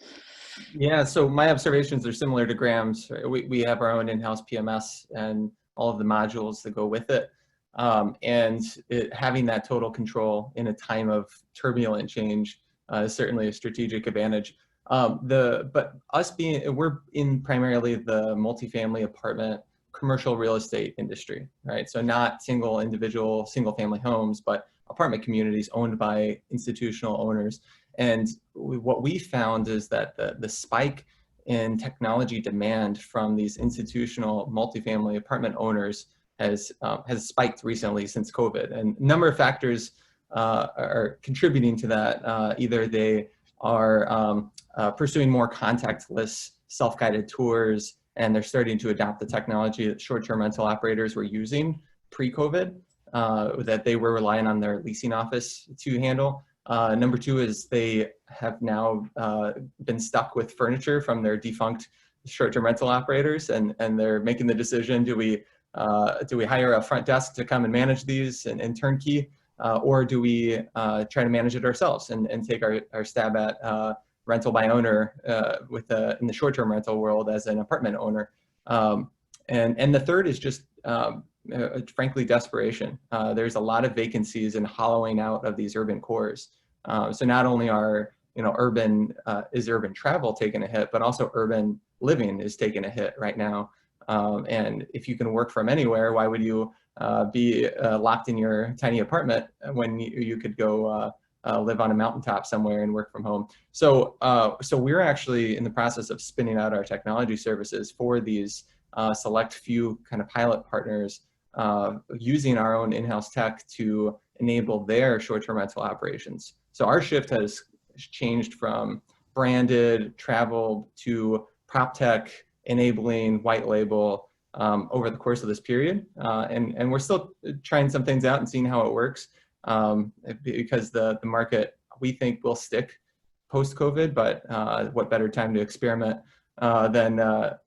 Yeah, so my observations are similar to Graham's. We have our own in-house PMS and all of the modules that go with it. Having that total control in a time of turbulent change is certainly a strategic advantage. But us we're in primarily the multifamily apartment, commercial real estate industry, right? So not single family homes, but apartment communities owned by institutional owners. And what we found is that the spike in technology demand from these institutional multifamily apartment owners has spiked recently since COVID. And a number of factors are contributing to that. Either they are pursuing more contactless self-guided tours, and they're starting to adopt the technology that short-term rental operators were using pre-COVID, that they were relying on their leasing office to handle. Number two is they have now been stuck with furniture from their defunct short-term rental operators, and they're making the decision: do we hire a front desk to come and manage these and turnkey, or do we try to manage it ourselves and take our stab at rental by owner in the short-term rental world as an apartment owner? And the third is just frankly desperation. There's a lot of vacancies and hollowing out of these urban cores. So not only are urban travel taking a hit, but also urban living is taking a hit right now. And if you can work from anywhere, why would you be locked in your tiny apartment when you could go live on a mountaintop somewhere and work from home? So we're actually in the process of spinning out our technology services for these select few kind of pilot partners, using our own in-house tech to enable their short-term rental operations. So our shift has changed from branded travel to prop tech enabling white label over the course of this period. And we're still trying some things out and seeing how it works, because the market, we think, will stick post-COVID, but what better time to experiment than a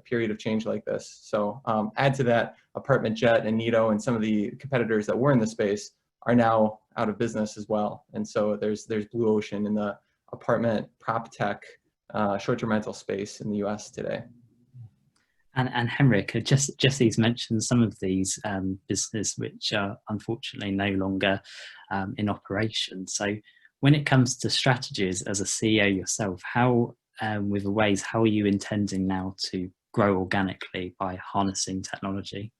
period of change like this. So add to that, Apartment Jet and Nito and some of the competitors that were in the space are now out of business as well. And so there's blue ocean in the apartment prop tech short-term rental space in the US today. And Henrik, Jesse's mentioned some of these businesses which are unfortunately no longer in operation. So when it comes to strategies as a CEO yourself, how with Awaze, how are you intending now to grow organically by harnessing technology?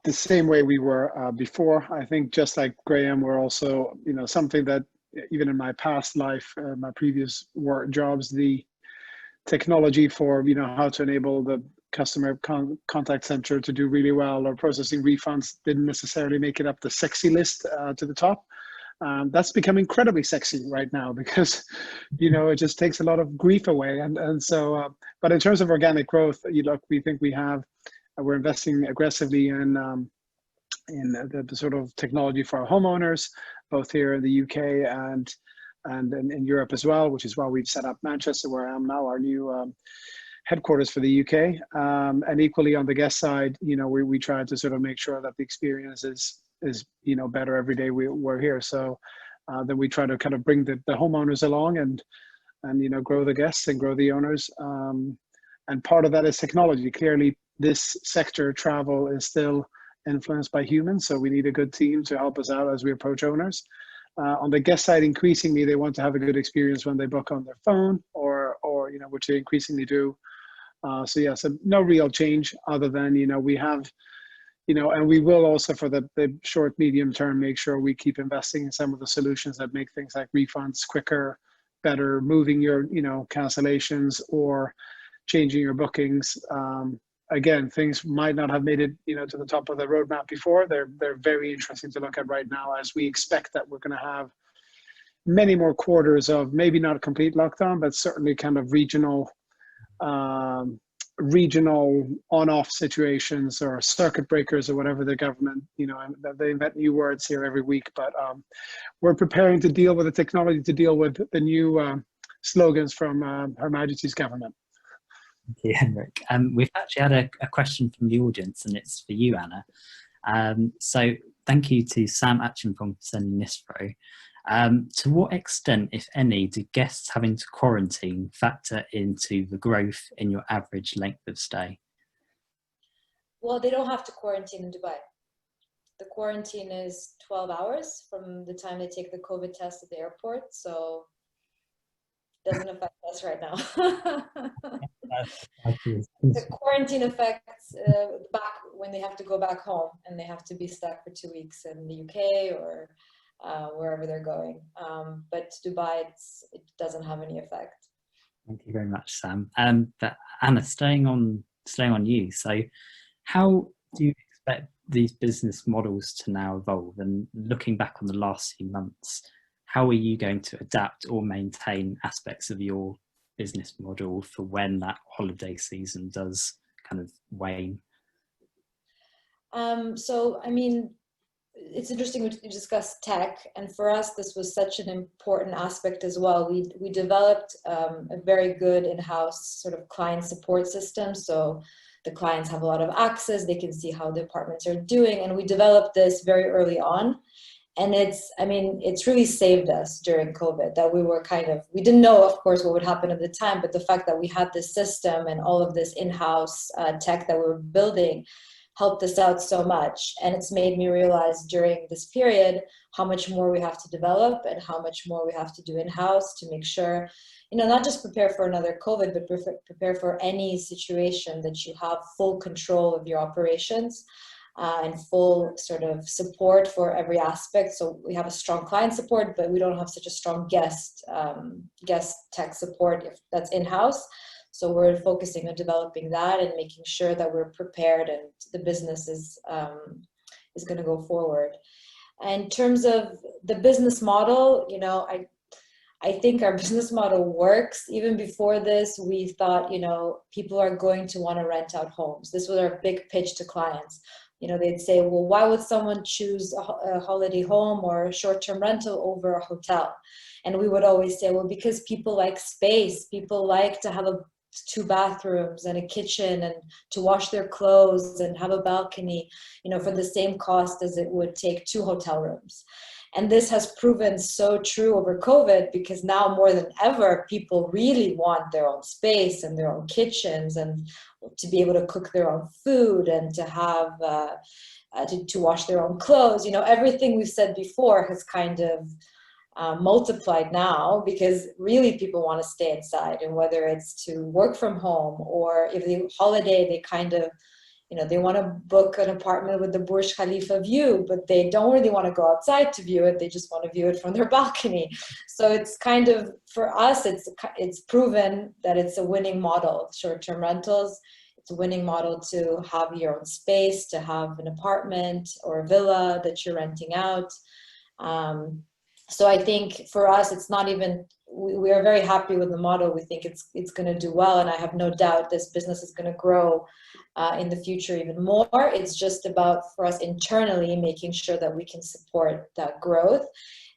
The same way we were before. I think just like Graham, we're also, something that even in my past life, my previous work jobs, the technology for, how to enable the customer contact center to do really well, or processing refunds, didn't necessarily make it up the sexy list to the top. That's become incredibly sexy right now because, it just takes a lot of grief away. And so, but in terms of organic growth, we think we're investing aggressively in the sort of technology for our homeowners, both here in the UK and in Europe as well, which is why we've set up Manchester, where I am now, our new headquarters for the UK. And equally on the guest side, we try to sort of make sure that the experience is better every day we're here. So then we try to kind of bring the homeowners along and grow the guests and grow the owners. And part of that is technology. Clearly, this sector, travel, is still influenced by humans, so we need a good team to help us out as we approach owners. On the guest side, increasingly, they want to have a good experience when they book on their phone, or which they increasingly do. So no real change other than we have, and we will also for the short medium term make sure we keep investing in some of the solutions that make things like refunds quicker, better, moving your cancellations or changing your bookings. Again, things might not have made it to the top of the roadmap before. They're very interesting to look at right now, as we expect that we're going to have many more quarters of maybe not a complete lockdown, but certainly kind of regional on-off situations or circuit breakers or whatever the government, and they invent new words here every week. But we're preparing to deal with the technology to deal with the new slogans from Her Majesty's government. Thank you, Henrik. We've actually had a question from the audience, and it's for you, Anna. So thank you to Sam Atchinpong for sending this through. To what extent, if any, do guests having to quarantine factor into the growth in your average length of stay? Well, they don't have to quarantine in Dubai. The quarantine is 12 hours from the time they take the COVID test at the airport, so it doesn't affect us right now. The quarantine affects back when they have to go back home and they have to be stuck for 2 weeks in the UK or wherever they're going. But Dubai, it doesn't have any effect. Thank you very much, Sam. But Anna, staying on you. So, how do you expect these business models to now evolve? And looking back on the last few months, how are you going to adapt or maintain aspects of your business model for when that holiday season does kind of wane? So, I mean, it's interesting we discussed tech, and for us this was such an important aspect as well. We developed a very good in-house sort of client support system, so the clients have a lot of access, they can see how the apartments are doing, and we developed this very early on. And it's really saved us during COVID, that we didn't know, of course, what would happen at the time, but the fact that we had this system and all of this in-house tech that we were building helped us out so much. And it's made me realize during this period how much more we have to develop and how much more we have to do in-house to make sure, not just prepare for another COVID, but prepare for any situation that you have full control of your operations. And full sort of support for every aspect. So we have a strong client support, but we don't have such a strong guest tech support if that's in-house. So we're focusing on developing that and making sure that we're prepared and the business is going to go forward. And in terms of the business model, I think our business model works. Even before this, we thought, people are going to want to rent out homes. This was our big pitch to clients. They'd say, well, why would someone choose a holiday home or a short-term rental over a hotel? And we would always say, well, because people like space. People like to have 2 bathrooms and a kitchen and to wash their clothes and have a balcony, for the same cost as it would take 2 hotel rooms. And this has proven so true over COVID, because now more than ever, people really want their own space and their own kitchens and to be able to cook their own food and to have, to wash their own clothes. Everything we've said before has kind of multiplied now, because really people want to stay inside, and whether it's to work from home or if they holiday, they kind of, they want to book an apartment with the Burj Khalifa view, but they don't really want to go outside to view it. They just want to view it from their balcony. So it's kind of, for us, it's proven that it's a winning model. Short-term rentals, it's a winning model to have your own space, to have an apartment or a villa that you're renting out. So I think for us, it's not even, we are very happy with the model. We think it's going to do well, and I have no doubt this business is going to grow in the future even more. It's just about, for us internally, making sure that we can support that growth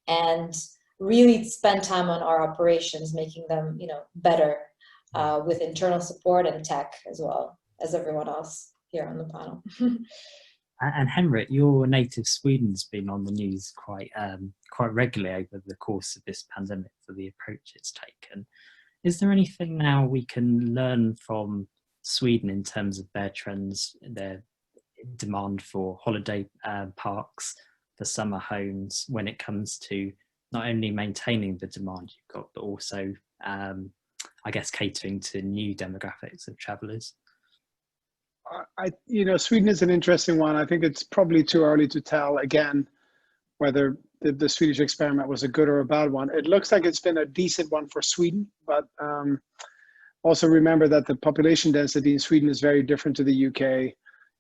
and really spend time on our operations, making them better with internal support and tech as well as everyone else here on the panel. And Henrik, your native Sweden's been on the news quite regularly over the course of this pandemic for the approach it's taken. Is there anything now we can learn from Sweden in terms of their trends, their demand for holiday parks, for summer homes, when it comes to not only maintaining the demand you've got, but also, I guess, catering to new demographics of travellers? Sweden is an interesting one. I think it's probably too early to tell again whether the Swedish experiment was a good or a bad one. It looks like it's been a decent one for Sweden, but also remember that the population density in Sweden is very different to the UK.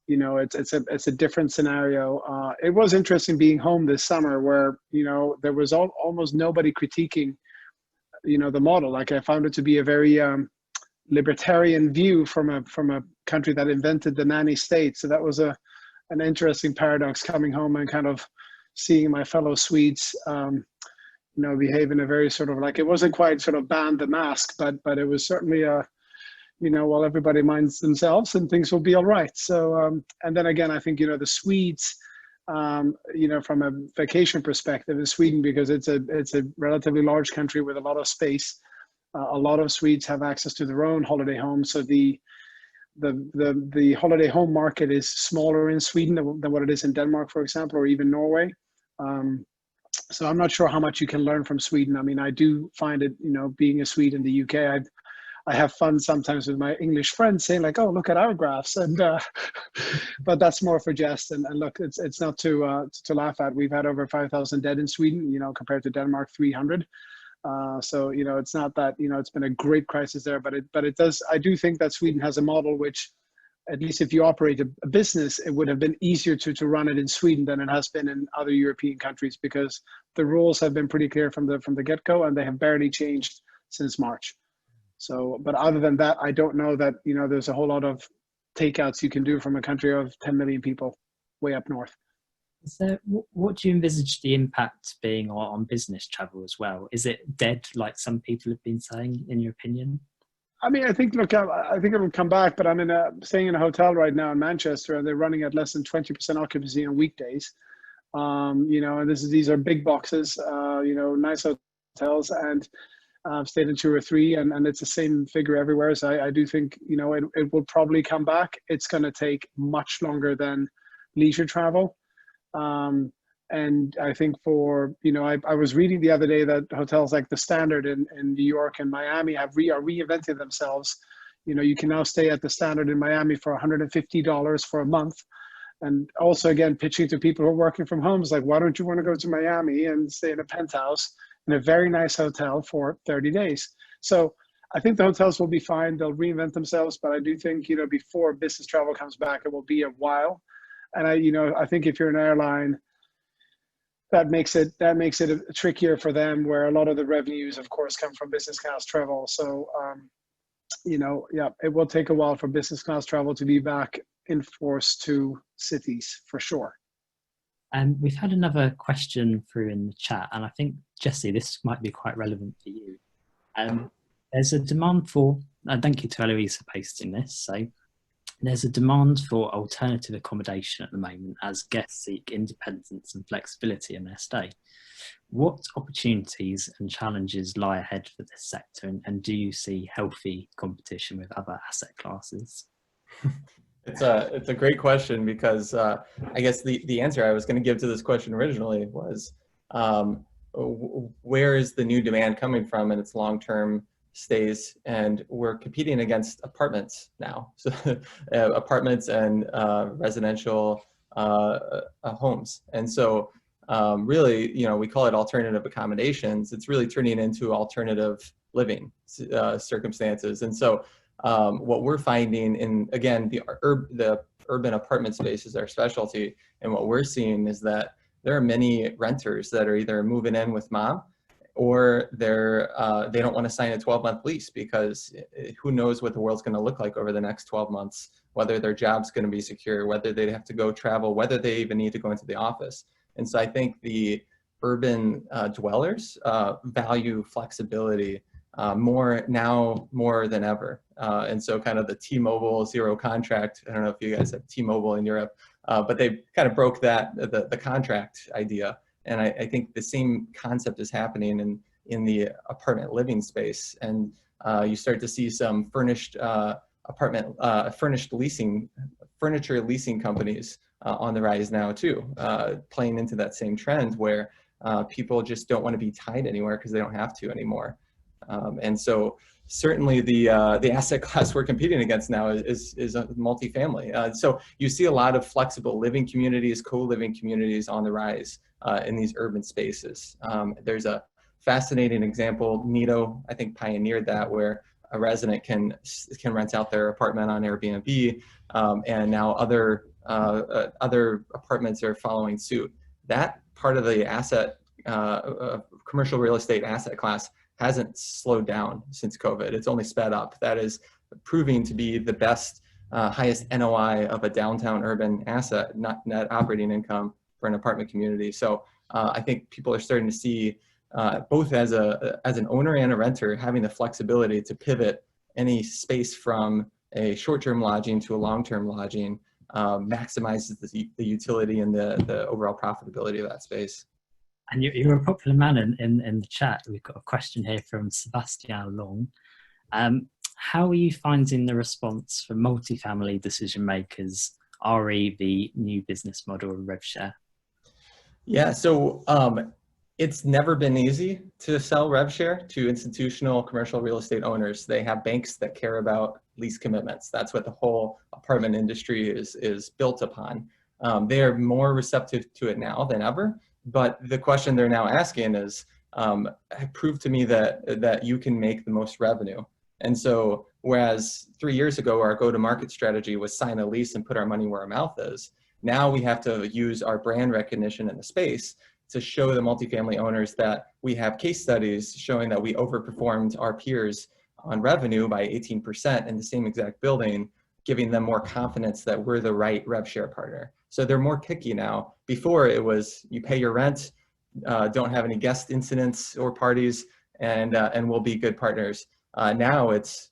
It's a different scenario. It was interesting being home this summer, where there was almost nobody critiquing the model. Like, I found it to be a very libertarian view from a country that invented the nanny state. So that was an interesting paradox, coming home and kind of seeing my fellow Swedes behave in a very sort of, like, it wasn't quite sort of ban the mask, but it was certainly well, everybody minds themselves and things will be all right. So and then again, I think the Swedes you know, from a vacation perspective in Sweden, because it's a relatively large country with a lot of space. A lot of Swedes have access to their own holiday home, so the holiday home market is smaller in Sweden than what it is in Denmark, for example, or even Norway. So I'm not sure how much you can learn from Sweden. I mean, I do find it, you know, being a Swede in the UK, I have fun sometimes with my English friends saying like, oh, look at our graphs. And, but that's more for jest. And look, it's not to laugh at. We've had over 5,000 dead in Sweden, you know, compared to Denmark, 300. So, you know, it's not that, you know, it's been a great crisis there, but it does, I do think that Sweden has a model which, at least if you operate a business, it would have been easier to run it in Sweden than it has been in other European countries, because the rules have been pretty clear from the get-go, and they have barely changed since March. So, but other than that, I don't know that, you know, there's a whole lot of takeouts you can do from a country of 10 million people way up north. So what do you envisage the impact being on business travel as well? Is it dead, like some people have been saying, in your opinion? I mean, I think, look, I think it'll come back, but I'm staying in a hotel right now in Manchester, and they're running at less than 20% occupancy on weekdays. You know, and these are big boxes, you know, nice hotels, and I've stayed in 2 or 3, and it's the same figure everywhere. So I do think, you know, it will probably come back. It's going to take much longer than leisure travel. And I think for, you know, I was reading the other day that hotels like the Standard in New York and Miami are reinventing themselves. You know, you can now stay at the Standard in Miami for $150 for a month. And also, again, pitching to people who are working from home is like, why don't you want to go to Miami and stay in a penthouse in a very nice hotel for 30 days? So I think the hotels will be fine. They'll reinvent themselves. But I do think, you know, before business travel comes back, it will be a while. And I think if you're an airline, that makes it trickier for them, where a lot of the revenues, of course, come from business class travel. So, you know, yeah, it will take a while for business class travel to be back in force to cities, for sure. And we've had another question through in the chat, and I think, Jesse, this might be quite relevant for you. There's a demand for, thank you to Eloise for posting this. So there's a demand for alternative accommodation at the moment as guests seek independence and flexibility in their stay. What opportunities and challenges lie ahead for this sector, and do you see healthy competition with other asset classes? It's a great question, because I guess the answer I was going to give to this question originally was, where is the new demand coming from in its long-term stays? And we're competing against apartments now, so apartments and residential homes. And so really, you know, we call it alternative accommodations. It's really turning into alternative living circumstances. And so what we're finding in, again, the urban apartment space is our specialty. And what we're seeing is that there are many renters that are either moving in with mom, or they don't want to sign a 12-month lease, because who knows what the world's going to look like over the next 12 months, whether their job's going to be secure, whether they have to go travel, whether they even need to go into the office. And so I think the urban dwellers value flexibility more than ever. And so kind of the T-Mobile zero contract, I don't know if you guys have T-Mobile in Europe, but they kind of broke the contract idea. And I think the same concept is happening in the apartment living space. And you start to see some furnished furniture leasing companies on the rise now too, playing into that same trend where people just don't want to be tied anywhere because they don't have to anymore. And so certainly the asset class we're competing against now is multifamily. So you see a lot of flexible living communities, co-living communities on the rise in these urban spaces. There's a fascinating example. Nito, I think, pioneered that, where a resident can rent out their apartment on Airbnb, and now other apartments are following suit. That part of the commercial real estate asset class hasn't slowed down since COVID. It's only sped up. That is proving to be the best, highest NOI of a downtown urban asset, not net operating income for an apartment community. So I think people are starting to see, both as an owner and a renter, having the flexibility to pivot any space from a short-term lodging to a long-term lodging maximizes the utility and the overall profitability of that space. And you're a popular man in the chat. We've got a question here from Sebastian Long. How are you finding the response from multifamily decision makers, re the new business model of RevShare? Yeah, so it's never been easy to sell RevShare to institutional commercial real estate owners. They have banks that care about lease commitments. That's what the whole apartment industry is built upon. They are more receptive to it now than ever. But the question they're now asking is, prove to me that you can make the most revenue. And so, whereas 3 years ago, our go-to-market strategy was sign a lease and put our money where our mouth is, now we have to use our brand recognition in the space to show the multifamily owners that we have case studies showing that we overperformed our peers on revenue by 18% in the same exact building, giving them more confidence that we're the right RevShare partner. So they're more picky now. Before it was, you pay your rent, don't have any guest incidents or parties, and we'll be good partners. Now it's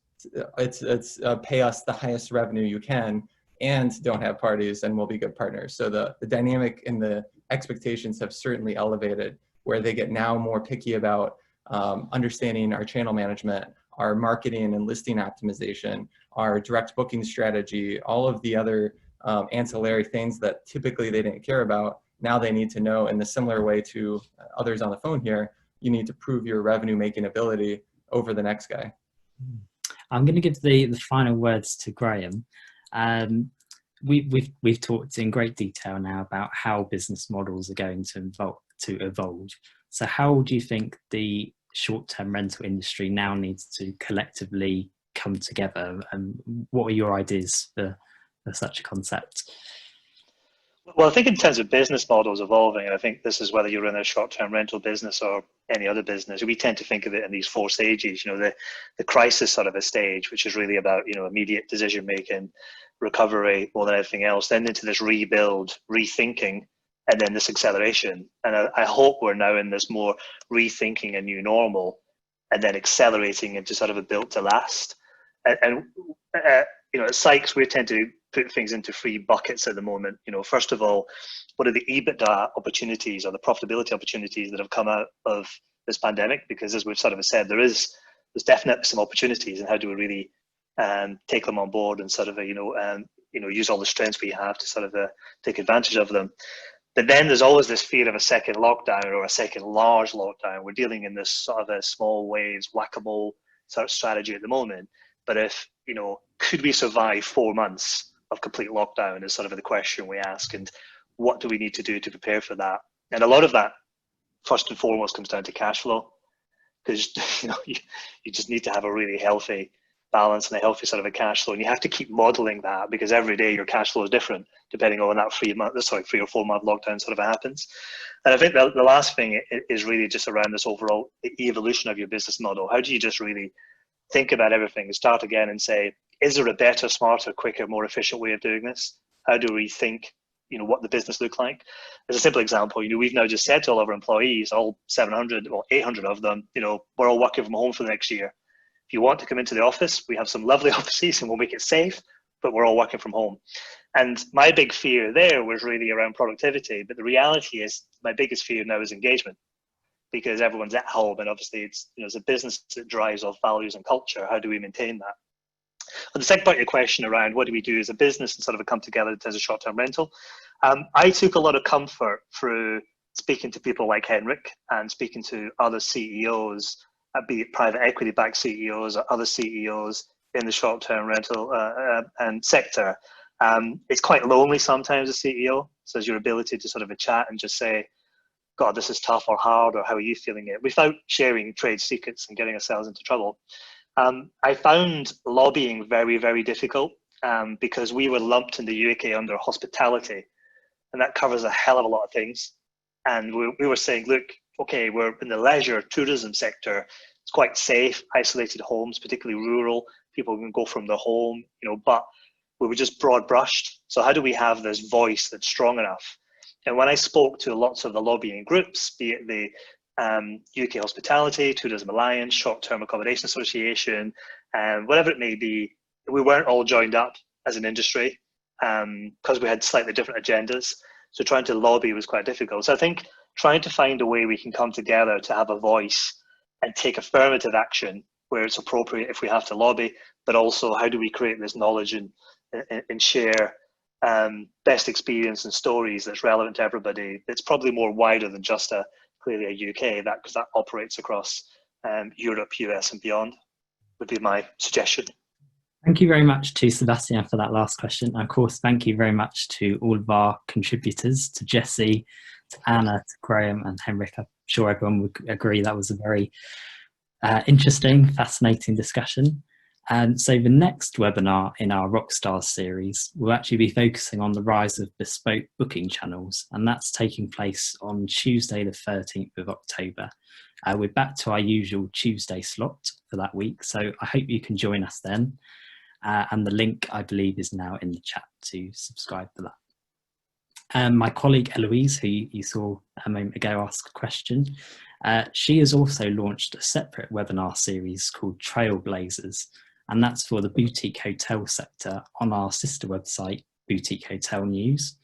pay us the highest revenue you can and don't have parties and we'll be good partners. So the dynamic and the expectations have certainly elevated, where they get now more picky about understanding our channel management, our marketing and listing optimization, our direct booking strategy, all of the other ancillary things that typically they didn't care about. Now they need to know, in a similar way to others on the phone here, you need to prove your revenue making ability over the next guy. I'm going to give the final words to Graham. We've talked in great detail now about how business models are going to evolve. So how do you think the short-term rental industry now needs to collectively come together, and what are your ideas for such a concept? Well, I think in terms of business models evolving, and I think this is whether you're in a short-term rental business or any other business, we tend to think of it in these 4 stages. You know, the crisis sort of a stage, which is really about, you know, immediate decision making, recovery more than anything else, then into this rebuild, rethinking, and then this acceleration. And I hope we're now in this more rethinking a new normal, and then accelerating into sort of a built to last. And you know, at Sykes, we tend to put things into 3 buckets at the moment. You know, first of all, what are the EBITDA opportunities or the profitability opportunities that have come out of this pandemic? Because as we've sort of said, there's definitely some opportunities, and how do we really take them on board and sort of use all the strengths we have to sort of take advantage of them. But then there's always this fear of a second lockdown or a second large lockdown. We're dealing in this sort of a small waves, whack-a-mole sort of strategy at the moment. But if, you know, could we survive 4 months of complete lockdown is sort of the question we ask, and what do we need to do to prepare for that? And a lot of that, first and foremost, comes down to cash flow, because you know you just need to have a really healthy balance and a healthy sort of a cash flow, and you have to keep modeling that, because every day your cash flow is different depending on when that 3 or 4 month lockdown sort of happens. And I think the last thing is really just around this overall evolution of your business model. How do you just really think about everything and start again and say, is there a better, smarter, quicker, more efficient way of doing this? How do we think, you know, what the business look like? As a simple example, you know, we've now just said to all of our employees, all 700 or 800 of them, you know, we're all working from home for the next year. If you want to come into the office, we have some lovely offices and we'll make it safe, but we're all working from home. And my big fear there was really around productivity. But the reality is my biggest fear now is engagement, because everyone's at home, and obviously it's, you know, it's a business that drives off values and culture. How do we maintain that? And the second part of your question around what do we do as a business and sort of come together in terms of short-term rental, I took a lot of comfort through speaking to people like Henrik and speaking to other CEOs, be it private equity-backed CEOs or other CEOs in the short-term rental and sector. It's quite lonely sometimes as CEO, so as your ability to sort of a chat and just say, God, this is tough or hard, or how are you feeling it, without sharing trade secrets and getting ourselves into trouble. I found lobbying very, very difficult because we were lumped in the UK under hospitality, and that covers a hell of a lot of things. And we were saying, look, okay, we're in the leisure tourism sector. It's quite safe, isolated homes, particularly rural. People can go from their home, you know, but we were just broad brushed. So how do we have this voice that's strong enough? And when I spoke to lots of the lobbying groups, be it the UK Hospitality, Tourism Alliance, Short-Term Accommodation Association, whatever it may be, we weren't all joined up as an industry. because we had slightly different agendas. So trying to lobby was quite difficult. So I think trying to find a way we can come together to have a voice and take affirmative action where it's appropriate if we have to lobby, but also how do we create this knowledge and share best experience and stories that's relevant to everybody. It's probably more wider than just clearly a UK, because that operates across Europe, US and beyond, would be my suggestion. Thank you very much to Sebastian for that last question. And of course, thank you very much to all of our contributors, to Jesse, to Anna, to Graham and Henrik. I'm sure everyone would agree that was a very interesting, fascinating discussion. And so the next webinar in our RockSTRz series will actually be focusing on the rise of bespoke booking channels, and that's taking place on Tuesday the 13th of October. We're back to our usual Tuesday slot for that week, so I hope you can join us then. And the link, I believe, is now in the chat to subscribe for that. My colleague Eloise, who you saw a moment ago ask a question, she has also launched a separate webinar series called Trailblazers, and that's for the boutique hotel sector on our sister website, Boutique Hotel News.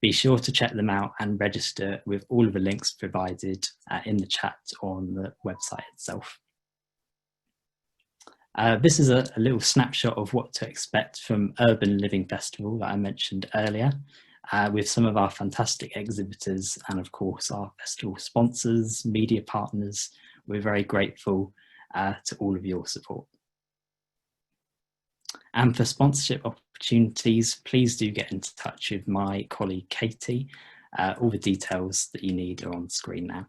Be sure to check them out and register with all of the links provided in the chat on the website itself. This is a little snapshot of what to expect from Urban Living Festival that I mentioned earlier, with some of our fantastic exhibitors and of course our festival sponsors, media partners. We're very grateful to all of your support. And for sponsorship opportunities, please do get in touch with my colleague Katie. All the details that you need are on screen now.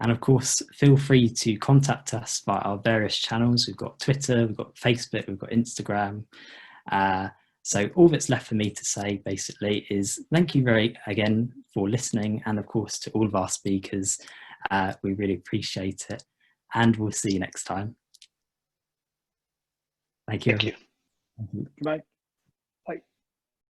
And of course, feel free to contact us via our various channels. We've got Twitter, we've got Facebook, we've got Instagram. So all that's left for me to say basically is thank you again for listening, and of course to all of our speakers. We really appreciate it, and we'll see you next time. Thank you. Thank you. Bye.